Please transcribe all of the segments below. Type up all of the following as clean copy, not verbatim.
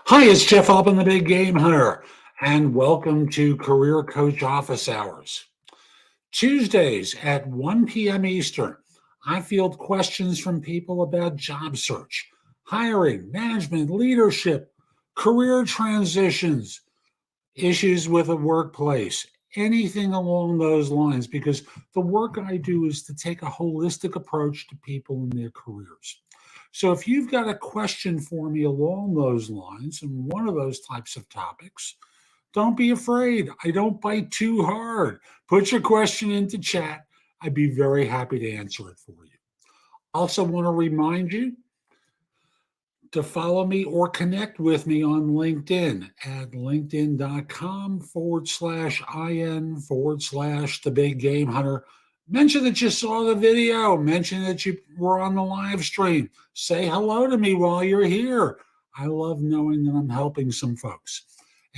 Hi, it's Jeff Alpin, the Big Game Hunter, and welcome to Career Coach Office Hours. Tuesdays at 1 p.m. Eastern, I field questions from people about job search, hiring, management, leadership, career transitions, issues with a workplace, anything along those lines, because the work I do is to take a holistic approach to people in their careers. So if you've got a question for me along those lines and one of those types of topics, don't be afraid. I don't bite too hard. Put your question into chat. I'd be very happy to answer it for you. Also, want to remind you to follow me or connect with me on LinkedIn at linkedin.com/in/, the big game hunter. Mention that you saw the video, mention that you were on the live stream. Say hello to me while you're here. I love knowing that I'm helping some folks.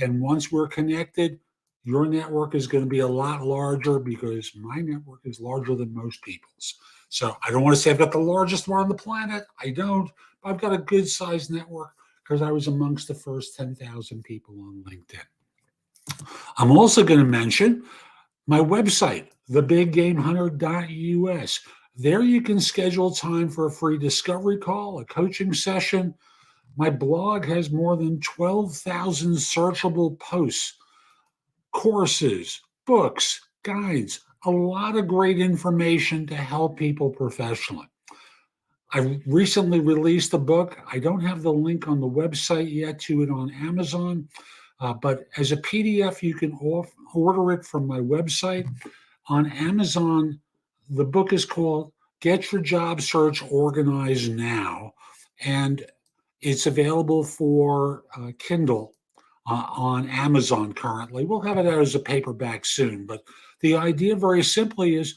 And once we're connected, your network is going to be a lot larger because my network is larger than most people's. So I don't want to say I've got the largest one on the planet. I don't. I've got a good sized network because I was amongst the first 10,000 people on LinkedIn. I'm also going to mention my website, thebiggamehunter.us. There you can schedule time for a free discovery call, a coaching session. My blog has more than 12,000 searchable posts, courses, books, guides, a lot of great information to help people professionally. I recently released a book. I don't have the link on the website yet to it on Amazon, but as a PDF, you can order it from my website. On Amazon, the book is called Get Your Job Search Organized Now, and it's available for Kindle on Amazon currently. We'll have it out as a paperback soon, but the idea very simply is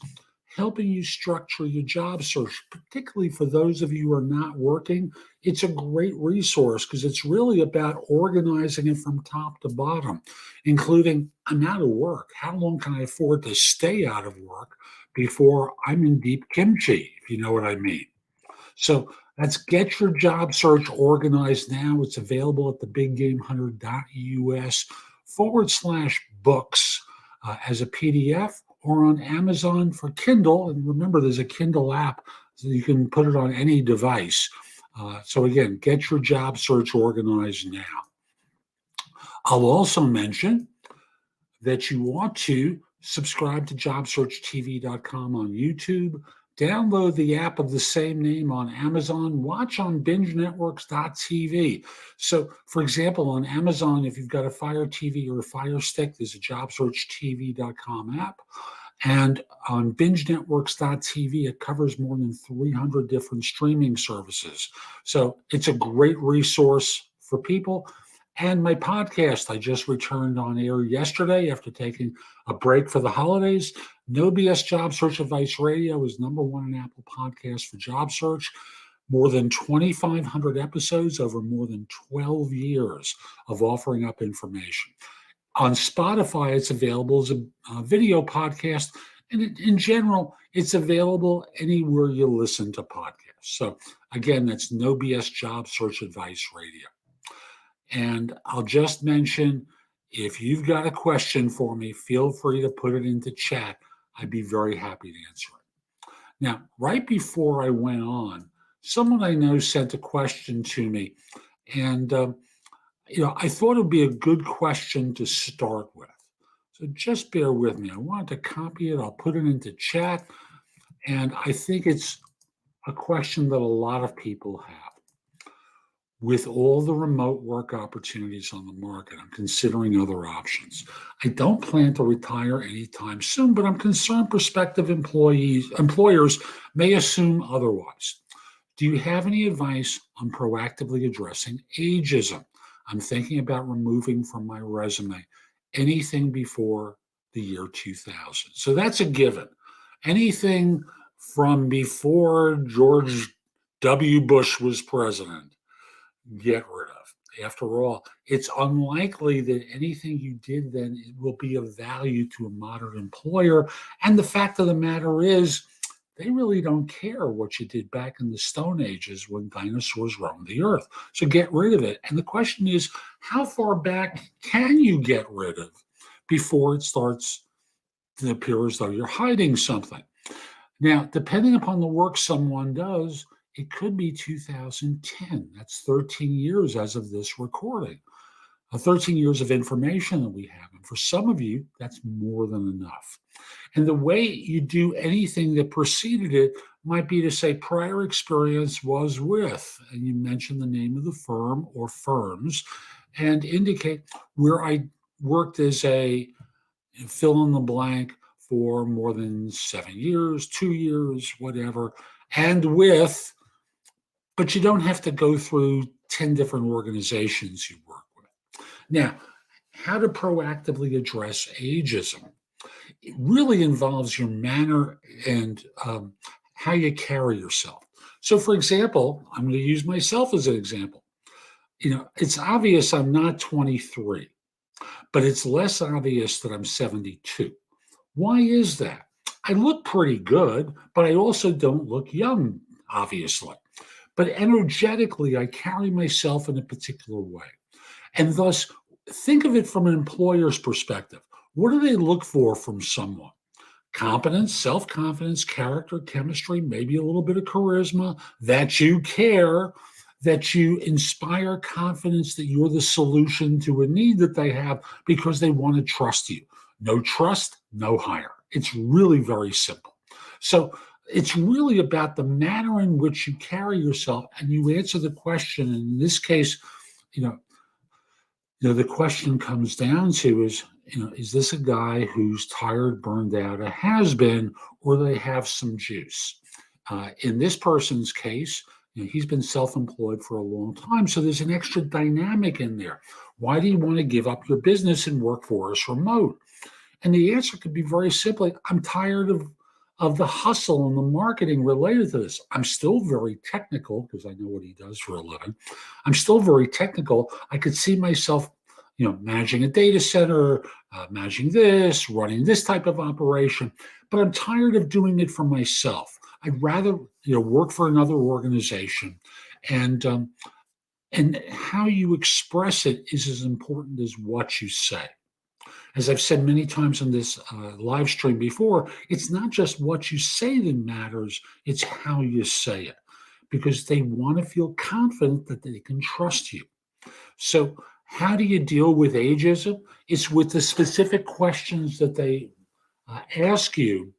helping you structure your job search, particularly for those of you who are not working. It's a great resource because it's really about organizing it from top to bottom, including I'm out of work. How long can I afford to stay out of work before I'm in deep kimchi, if you know what I mean? So that's Get Your Job Search Organized Now. It's available at thebiggamehunter.us/books as a PDF or on Amazon for Kindle. And remember, there's a Kindle app, so you can put it on any device. So again, Get Your Job Search Organized Now. I'll also mention that you want to subscribe to JobSearchTV.com on YouTube, download the app of the same name on Amazon, watch on BingeNetworks.tv. So, for example, on Amazon, if you've got a Fire TV or a Fire Stick, there's a JobSearchTV.com app. And on BingeNetworks.tv, it covers more than 300 different streaming services. So it's a great resource for people. And my podcast, I just returned on air yesterday after taking a break for the holidays. No BS Job Search Advice Radio is #1 in Apple Podcasts for job search. More than 2,500 episodes over more than 12 years of offering up information. On Spotify, it's available as a video podcast. And in general, it's available anywhere you listen to podcasts. So again, that's No BS Job Search Advice Radio. And I'll just mention, if you've got a question for me, feel free to put it into chat. I'd be very happy to answer it. Now, right before I went on, someone I know sent a question to me. And, I thought it would be a good question to start with. So just bear with me. I wanted to copy it. I'll put it into chat. And I think it's a question that a lot of people have. With all the remote work opportunities on the market, I'm considering other options. I don't plan to retire anytime soon, but I'm concerned prospective employers may assume otherwise. Do you have any advice on proactively addressing ageism? I'm thinking about removing from my resume anything before the year 2000. So that's a given. Anything from before George W. Bush was president, get rid of. After all, it's unlikely that anything you did then will be of value to a modern employer. And the fact of the matter is, they really don't care what you did back in the Stone Ages when dinosaurs roamed the earth. So get rid of it. And the question is, how far back can you get rid of before it starts to appear as though you're hiding something? Now, depending upon the work someone does, it could be 2010. That's 13 years as of this recording. 13 years of information that we have. And for some of you, that's more than enough. And the way you do anything that preceded it might be to say prior experience was with, and you mention the name of the firm or firms, and indicate where I worked as a fill in the blank for more than 7 years, 2 years, whatever, and with, but you don't have to go through 10 different organizations you work with. Now, how to proactively address ageism. It really involves your manner and how you carry yourself. So, for example, I'm going to use myself as an example. It's obvious I'm not 23, but it's less obvious that I'm 72. Why is that? I look pretty good, but I also don't look young, obviously. But energetically, I carry myself in a particular way. And thus, think of it from an employer's perspective. What do they look for from someone? Competence, self confidence, character, chemistry, maybe a little bit of charisma, that you care, that you inspire confidence that you're the solution to a need that they have because they want to trust you. No trust, no hire. It's really very simple. So it's really about the manner in which you carry yourself and you answer the question. And in this case, you know, the question comes down to is this a guy who's tired, burned out, a has been, or they have some juice? In this person's case, he's been self-employed for a long time, so there's an extra dynamic in there. Why do you want to give up your business and work for us remote? And the answer could be very simply, I'm tired of the hustle and the marketing related to this. I'm still very technical because I know what he does for a living. I'm still very technical. I could see myself, managing a data center, managing this, running this type of operation, but I'm tired of doing it for myself. I'd rather, work for another organization, and how you express it is as important as what you say. As I've said many times on this live stream before, it's not just what you say that matters, it's how you say it, because they want to feel confident that they can trust you. So how do you deal with ageism? It's with the specific questions that they ask you,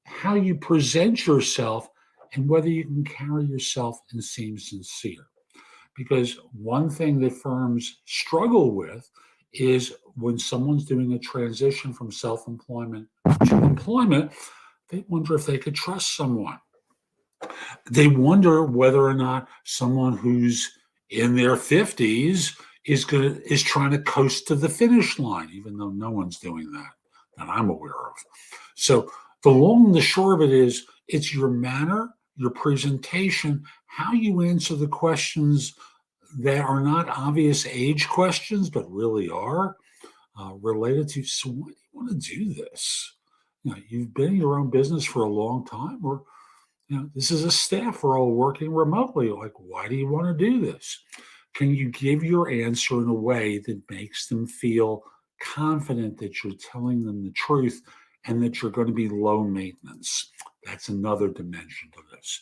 how you present yourself, and whether you can carry yourself and seem sincere. Because one thing that firms struggle with is when someone's doing a transition from self-employment to employment, they wonder if they could trust someone. They wonder whether or not someone who's in their 50s is trying to coast to the finish line, even though no one's doing that I'm aware of. So the long and the short of it is, it's your manner, your presentation, how you answer the questions that are not obvious age questions, but really are related to, so why do you want to do this? You've been in your own business for a long time, or this is a staff we're all working remotely. Like, why do you want to do this? Can you give your answer in a way that makes them feel confident that you're telling them the truth and that you're going to be low maintenance? That's another dimension to this.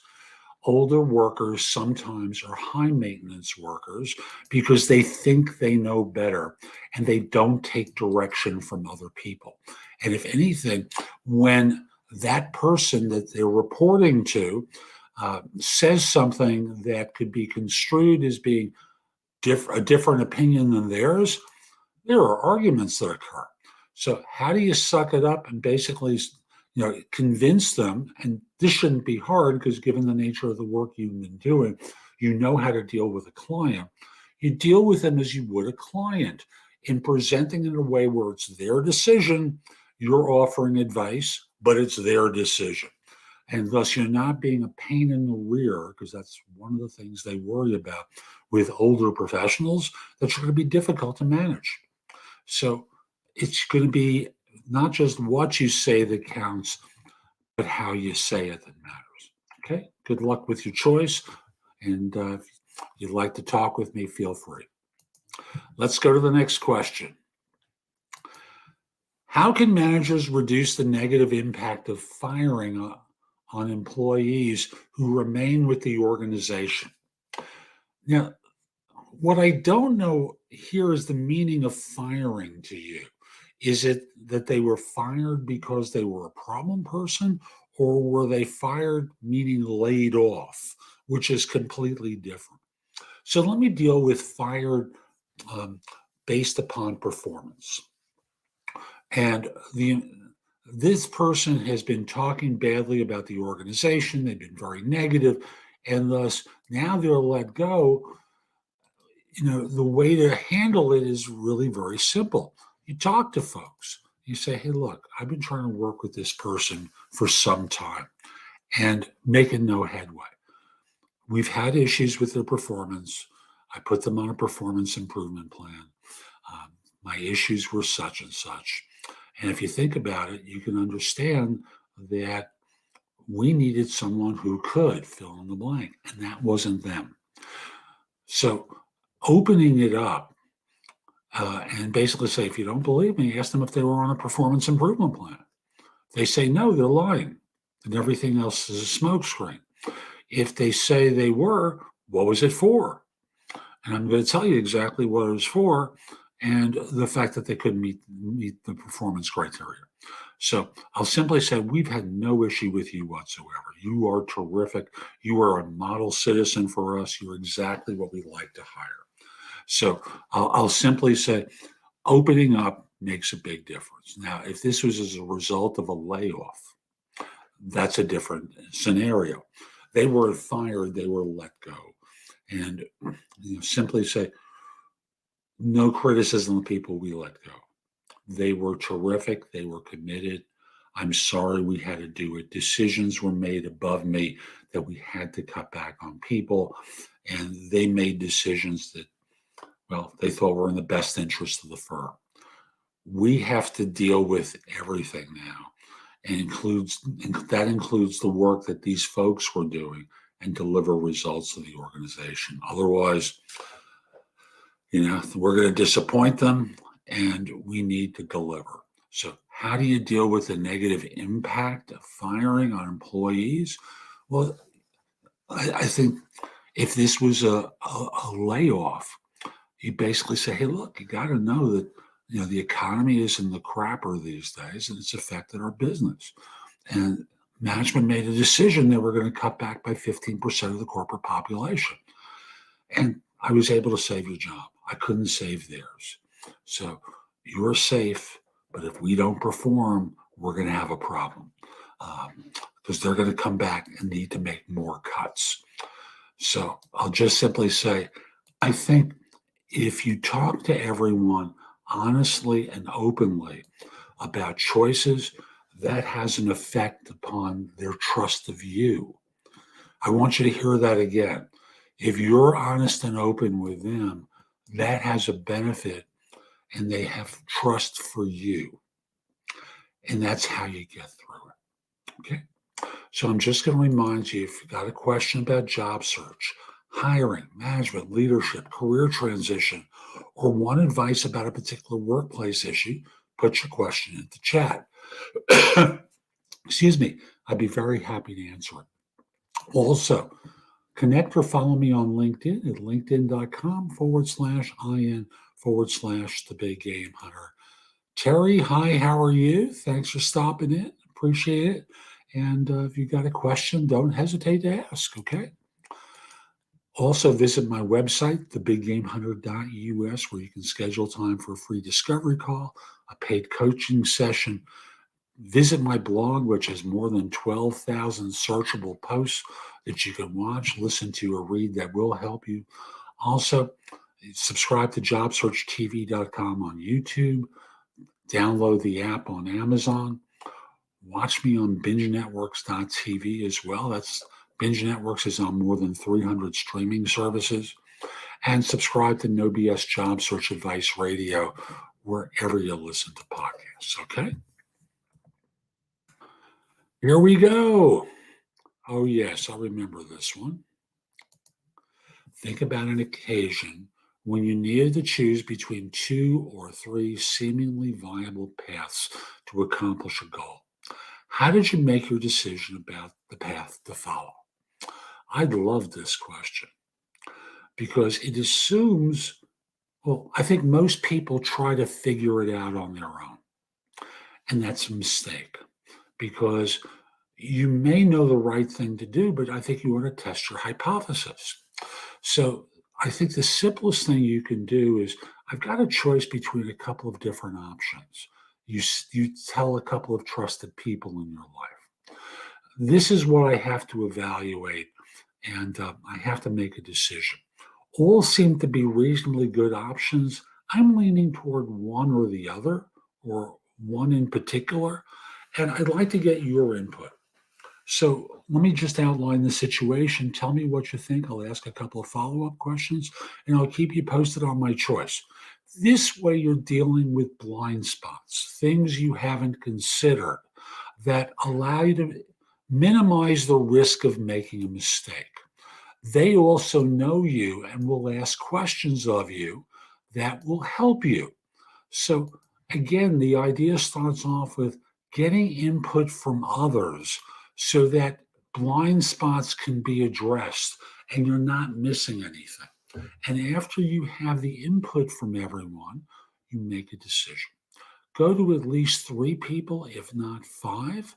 Older workers sometimes are high maintenance workers because they think they know better and they don't take direction from other people. And if anything, when that person that they're reporting to says something that could be construed as being a different opinion than theirs, there are arguments that occur. So how do you suck it up and basically convince them? And this shouldn't be hard because given the nature of the work you've been doing, you know how to deal with a client. You deal with them as you would a client in presenting in a way where it's their decision. You're offering advice, but it's their decision. And thus you're not being a pain in the rear, because that's one of the things they worry about with older professionals, that you're going to be difficult to manage. So it's going to be not just what you say that counts, how you say it that matters. Okay. Good luck with your choice. And if you'd like to talk with me, feel free. Let's go to the next question. How can managers reduce the negative impact of firing on employees who remain with the organization? Now, what I don't know here is the meaning of firing to you. Is it that they were fired because they were a problem person, or were they fired meaning laid off, which is completely different? So let me deal with fired um, based upon performance. And this person has been talking badly about the organization. They've been very negative, and thus now they're let go. The way to handle it is really very simple. You talk to folks. You say, hey, look, I've been trying to work with this person for some time and making no headway. We've had issues with their performance. I put them on a performance improvement plan. My issues were such and such. And if you think about it, you can understand that we needed someone who could fill in the blank, and that wasn't them. So opening it up and basically say, if you don't believe me, ask them if they were on a performance improvement plan. They say no, they're lying, and everything else is a smokescreen. If they say they were, what was it for? And I'm going to tell you exactly what it was for, and the fact that they couldn't meet the performance criteria. So I'll simply say, we've had no issue with you whatsoever. You are terrific. You are a model citizen for us. You're exactly what we like to hire. So I'll simply say, opening up makes a big difference. Now, if this was as a result of a layoff, that's a different scenario. They were fired, they were let go. And simply say, no criticism of people we let go. They were terrific. They were committed. I'm sorry we had to do it. Decisions were made above me that we had to cut back on people. And they made decisions that, well, they thought were in the best interest of the firm. We have to deal with everything now. And that includes the work that these folks were doing and deliver results to the organization. Otherwise, we're going to disappoint them, and we need to deliver. So how do you deal with the negative impact of firing on employees? Well, I think if this was a layoff, you basically say, hey, look, you got to know that the economy is in the crapper these days, and it's affected our business. And management made a decision that we're going to cut back by 15% of the corporate population. And I was able to save your job. I couldn't save theirs. So you're safe, but if we don't perform, we're going to have a problem because they're going to come back and need to make more cuts. So I'll just simply say, I think if you talk to everyone honestly and openly about choices, that has an effect upon their trust of you. I want you to hear that again. If you're honest and open with them, that has a benefit, and they have trust for you. And that's how you get through it. Okay. So I'm just going to remind you, if you've got a question about job search, hiring, management, leadership, career transition, or want advice about a particular workplace issue, put your question in the chat. Excuse me. I'd be very happy to answer it. Also, connect or follow me on LinkedIn at linkedin.com/IN/the Big Game Hunter. Terry, hi, how are you? Thanks for stopping in. Appreciate it. And if you've got a question, don't hesitate to ask, okay? Also, visit my website, thebiggamehunter.us, where you can schedule time for a free discovery call, a paid coaching session. Visit my blog, which has more than 12,000 searchable posts that you can watch, listen to, or read that will help you. Also, subscribe to JobSearchTV.com on YouTube. Download the app on Amazon. Watch me on BingeNetworks.tv as well. That's Binge Networks is on more than 300 streaming services. And subscribe to No BS Job Search Advice Radio wherever you listen to podcasts, okay? Here we go. Oh, yes, I remember this one. Think about an occasion when you needed to choose between two or three seemingly viable paths to accomplish a goal. How did you make your decision about the path to follow? I love this question because it assumes, well, I think most people try to figure it out on their own. And that's a mistake because you may know the right thing to do, but I think you want to test your hypothesis. So I think the simplest thing you can do is I've got a choice between a couple of different options. You tell a couple of trusted people in your life. This is what I have to evaluate, and I have to make a decision. All seem to be reasonably good options. I'm leaning toward one or the other, or one in particular, and I'd like to get your input. So let me just outline the situation. Tell me what you think. I'll ask a couple of follow up questions and I'll keep you posted on my choice. This way, you're dealing with blind spots, things you haven't considered that allow you to minimize the risk of making a mistake. They also know you and will ask questions of you that will help you. So, again, the idea starts off with getting input from others so that blind spots can be addressed and you're not missing anything. And after you have the input from everyone, you make a decision. Go to at least three people, if not five.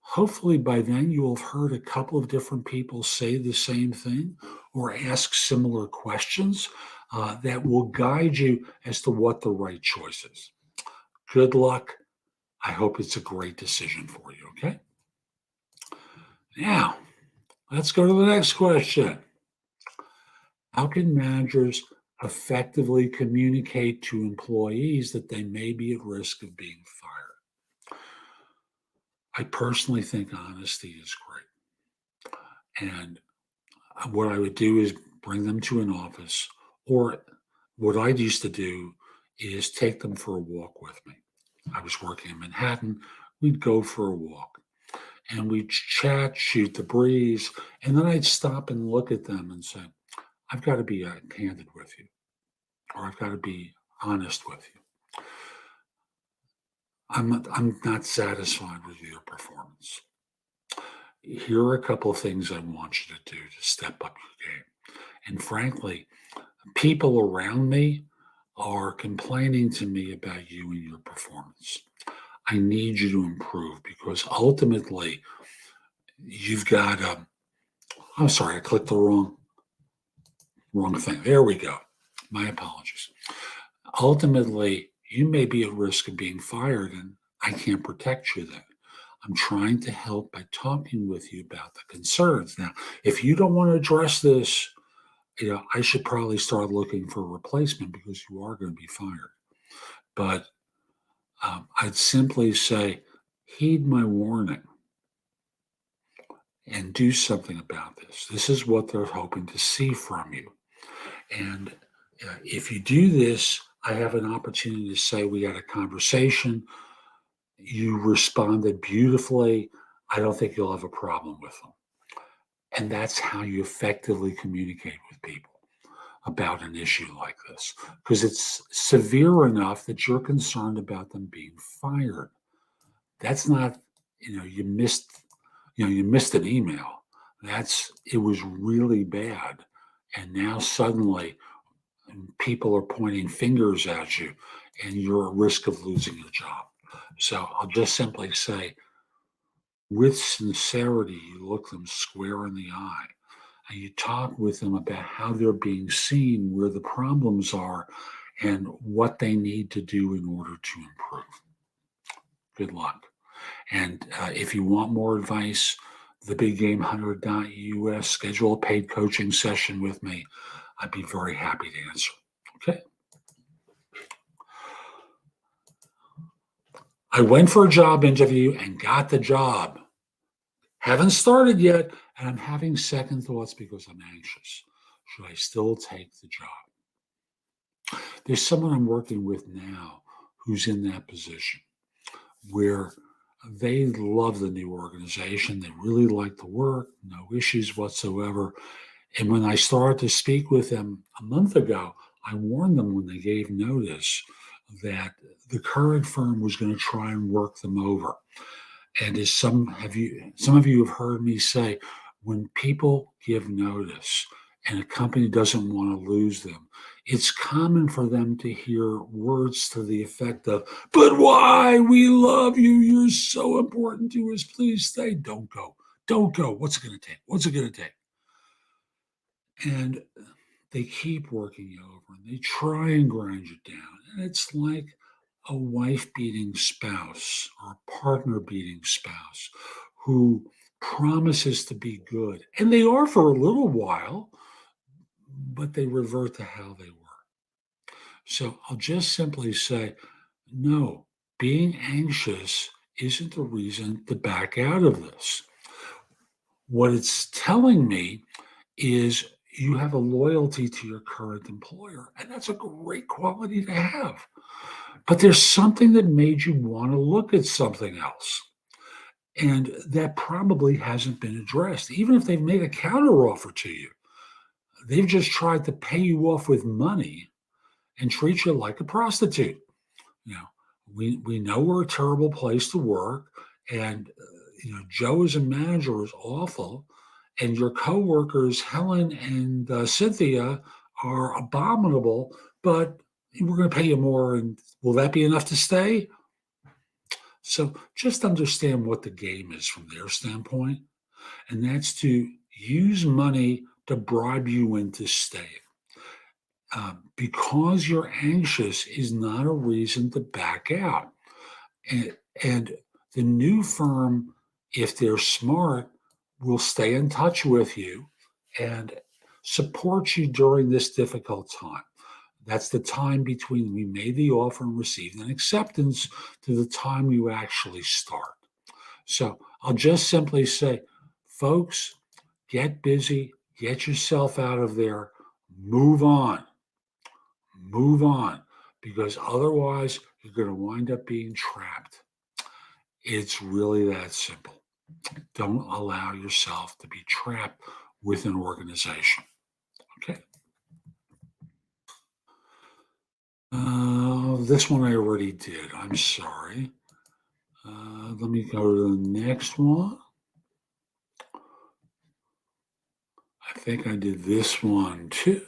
Hopefully, by then, you'll have heard a couple of different people say the same thing or ask similar questions that will guide you as to what the right choice is. Good luck. I hope it's a great decision for you. Okay. Now, let's go to the next question. How can managers effectively communicate to employees that they may be at risk of being fired? I personally think honesty is great. And what I would do is bring them to an office, or what I used to do is take them for a walk with me. I was working in Manhattan. We'd go for a walk and we'd chat, shoot the breeze. And then I'd stop and look at them and say, I've got to be candid with you, or I've got to be honest with you. I'm not satisfied with your performance. Here are a couple of things I want you to do to step up your game. And frankly, people around me are complaining to me about you and your performance. I need you to improve because ultimately you've got I'm sorry, I clicked the wrong thing. There we go. My apologies. Ultimately, you may be at risk of being fired and I can't protect you then. I'm trying to help by talking with you about the concerns. Now, if you don't want to address this, I should probably start looking for a replacement because you are going to be fired. But I'd simply say, heed my warning and do something about this. This is what they're hoping to see from you. And if you do this, I have an opportunity to say, we had a conversation. You responded beautifully. I don't think you'll have a problem with them. And that's how you effectively communicate with people about an issue like this, because it's severe enough that you're concerned about them being fired. That's not, you missed an email. It was really bad. And now suddenly people are pointing fingers at you and you're at risk of losing your job. So I'll just simply say, with sincerity, you look them square in the eye and you talk with them about how they're being seen, where the problems are, and what they need to do in order to improve. Good luck. And if you want more advice, thebiggamehunter.us, schedule a paid coaching session with me. I'd be very happy to answer. Okay. I went for a job interview and got the job. Haven't started yet, and I'm having second thoughts because I'm anxious. Should I still take the job? There's someone I'm working with now who's in that position where They love the new organization. They really like the work, no issues whatsoever. And when I started to speak with them a month ago, I warned them when they gave notice that the current firm was going to try and work them over. And as some of you have heard me say, when people give notice and a company doesn't want to lose them, it's common for them to hear words to the effect of, "But why? We love you. You're so important to us. Please stay. Don't go. Don't go. What's it going to take? What's it going to take?" And they keep working you over and they try and grind you down. And it's like a wife beating spouse or a partner beating spouse who promises to be good. And they are for a little while, but they revert to how they were. So I'll just simply say, no, being anxious isn't a reason to back out of this. What it's telling me is you have a loyalty to your current employer, and that's a great quality to have. But there's something that made you want to look at something else. And that probably hasn't been addressed. Even if they've made a counteroffer to you, they've just tried to pay you off with money and treat you like a prostitute. You know, we know we're a terrible place to work, and Joe as a manager is awful, and your coworkers Helen and Cynthia are abominable. But we're going to pay you more, and will that be enough to stay? So just understand what the game is from their standpoint, and that's to use money to bribe you into staying. Because you're anxious is not a reason to back out. And, and the new firm, if they're smart, will stay in touch with you and support you during this difficult time. That's the time between we made the offer and received an acceptance to the time you actually start. So I'll just simply say, folks, get busy, get yourself out of there, move on, move on, because otherwise you're going to wind up being trapped. It's really that simple. Don't allow yourself to be trapped with an organization. Okay. This one I already did. I'm sorry. Let me go to the next one. I think I did this one too.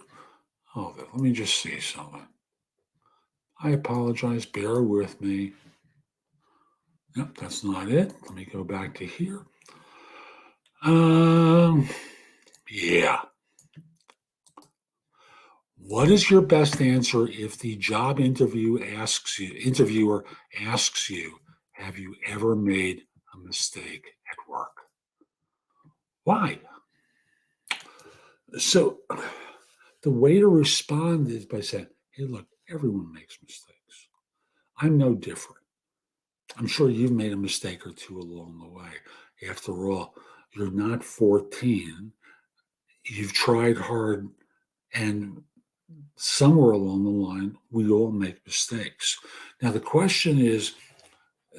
Oh, let me just see something. I apologize. Bear with me. Yep, that's not it. Let me go back to here. Um, yeah. What is your best answer if the interviewer asks you, have you ever made a mistake at work? Why? So the way to respond is by saying, hey, look, everyone makes mistakes. I'm no different. I'm sure you've made a mistake or two along the way. After all, you're not 14. You've tried hard, and somewhere along the line, we all make mistakes. Now, the question is,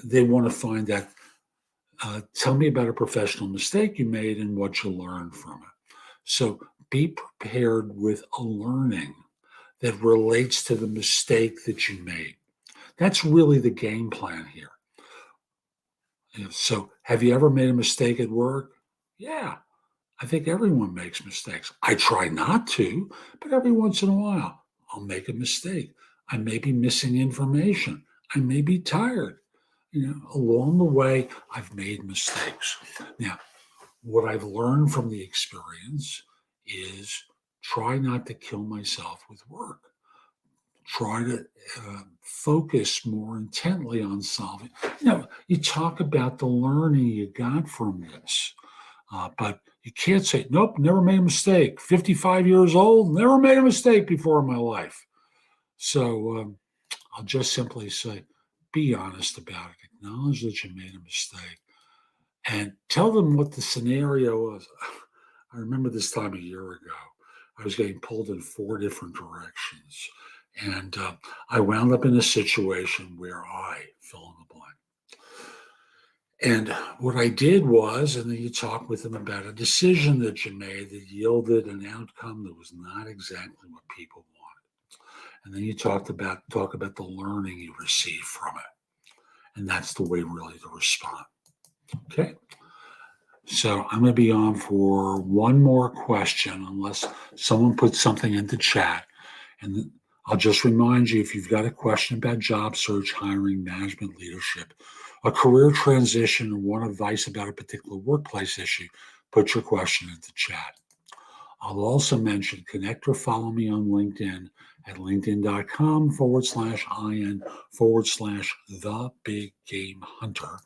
they want to find out, tell me about a professional mistake you made and what you learned from it. So be prepared with a learning that relates to the mistake that you made. That's really the game plan here. So, have you ever made a mistake at work? Yeah, I think everyone makes mistakes. I try not to, but every once in a while, I'll make a mistake. I may be missing information. I may be tired. Along the way, I've made mistakes. Now, what I've learned from the experience is try not to kill myself with work. Try to focus more intently on solving. You talk about the learning you got from this. But you can't say, nope, never made a mistake. 55 years old, never made a mistake before in my life. So I'll just simply say, be honest about it. Acknowledge that you made a mistake and tell them what the scenario was. I remember this time a year ago, I was getting pulled in 4 different directions. And I wound up in a situation where I fill in the blank. And what I did was, and then you talk with them about a decision that you made that yielded an outcome that was not exactly what people wanted. And then you talk about the learning you received from it. And that's the way really to respond. Okay. So I'm going to be on for one more question, unless someone puts something into chat. And I'll just remind you, if you've got a question about job search, hiring, management, leadership, a career transition, or want advice about a particular workplace issue, put your question into chat. I'll also mention connect or follow me on LinkedIn at linkedin.com/IN/the big game hunter.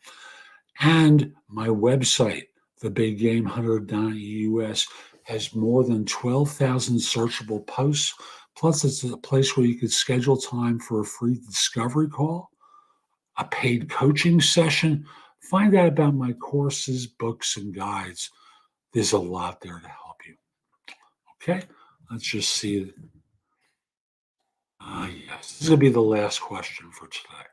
And my website, thebiggamehunter.us, has more than 12,000 searchable posts. Plus, it's a place where you could schedule time for a free discovery call, a paid coaching session, find out about my courses, books, and guides. There's a lot there to help you. Okay, let's just see. Yes, this is going to be the last question for today.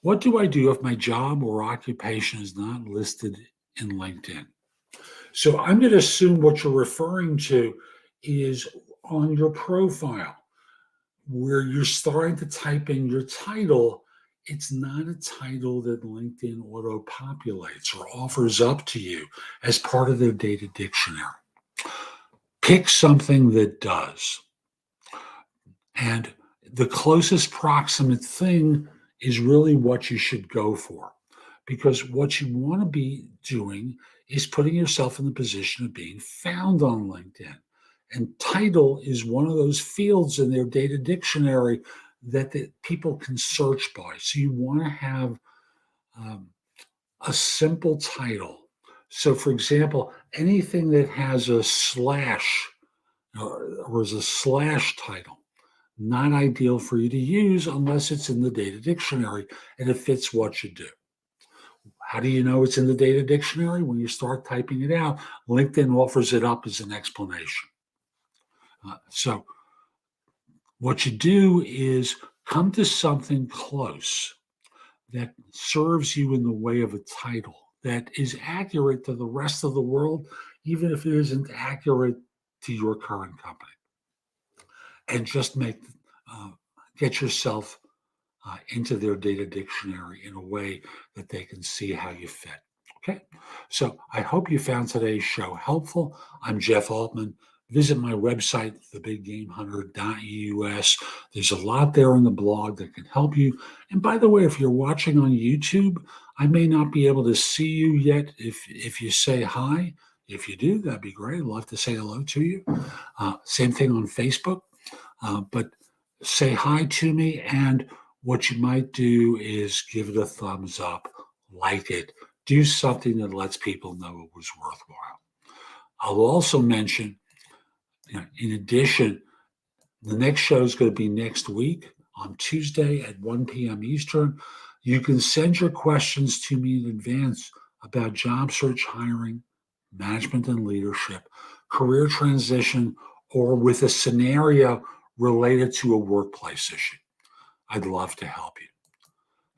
What do I do if my job or occupation is not listed in LinkedIn? So I'm going to assume what you're referring to is on your profile where you're starting to type in your title. It's not a title that LinkedIn auto populates or offers up to you as part of their data dictionary. Pick something that does. And the closest proximate thing is really what you should go for. Because what you want to be doing is putting yourself in the position of being found on LinkedIn. And title is one of those fields in their data dictionary that people can search by. So you want to have um, a simple title. So, for example, anything that has a slash or is a slash title, not ideal for you to use unless it's in the data dictionary and it fits what you do. How do you know it's in the data dictionary? When you start typing it out, LinkedIn offers it up as an explanation. So what you do is come to something close that serves you in the way of a title that is accurate to the rest of the world, even if it isn't accurate to your current company. And just get yourself into their data dictionary in a way that they can see how you fit. Okay, so I hope you found today's show helpful. I'm Jeff Altman. Visit my website, thebiggamehunter.us. There's a lot there in the blog that can help you. And by the way, if you're watching on YouTube, I may not be able to see you yet. If you say hi, if you do, that'd be great. I'd love to say hello to you. Same thing on Facebook. But say hi to me, and what you might do is give it a thumbs up, like it, do something that lets people know it was worthwhile. I'll also mention, in addition, the next show is going to be next week on Tuesday at 1 p.m. Eastern. You can send your questions to me in advance about job search, hiring, management and leadership, career transition, or with a scenario related to a workplace issue. I'd love to help you.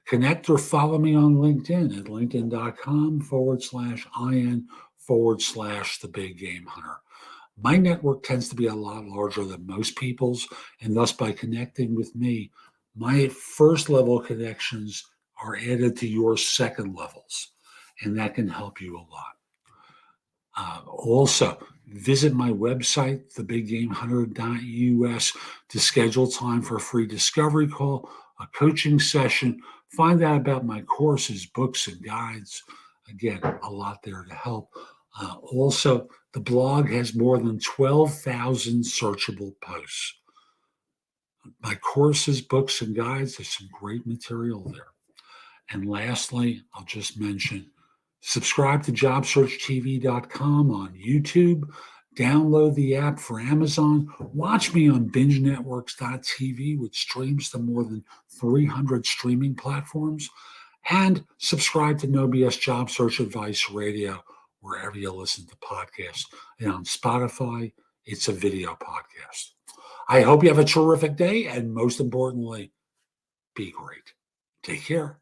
Connect or follow me on LinkedIn at linkedin.com/IN/the big game hunter. My network tends to be a lot larger than most people's, and thus by connecting with me, my first level connections are added to your second levels, and that can help you a lot. Also, visit my website, thebiggamehunter.us, to schedule time for a free discovery call, a coaching session, find out about my courses, books, and guides. Again, a lot there to help. Also, the blog has more than 12,000 searchable posts. My courses, books, and guides, there's some great material there. And lastly, I'll just mention subscribe to JobSearchTV.com on YouTube. Download the app for Amazon. Watch me on BingeNetworks.tv, which streams to more than 300 streaming platforms. And subscribe to No BS Job Search Advice Radio, wherever you listen to podcasts. And on Spotify, it's a video podcast. I hope you have a terrific day. And most importantly, be great. Take care.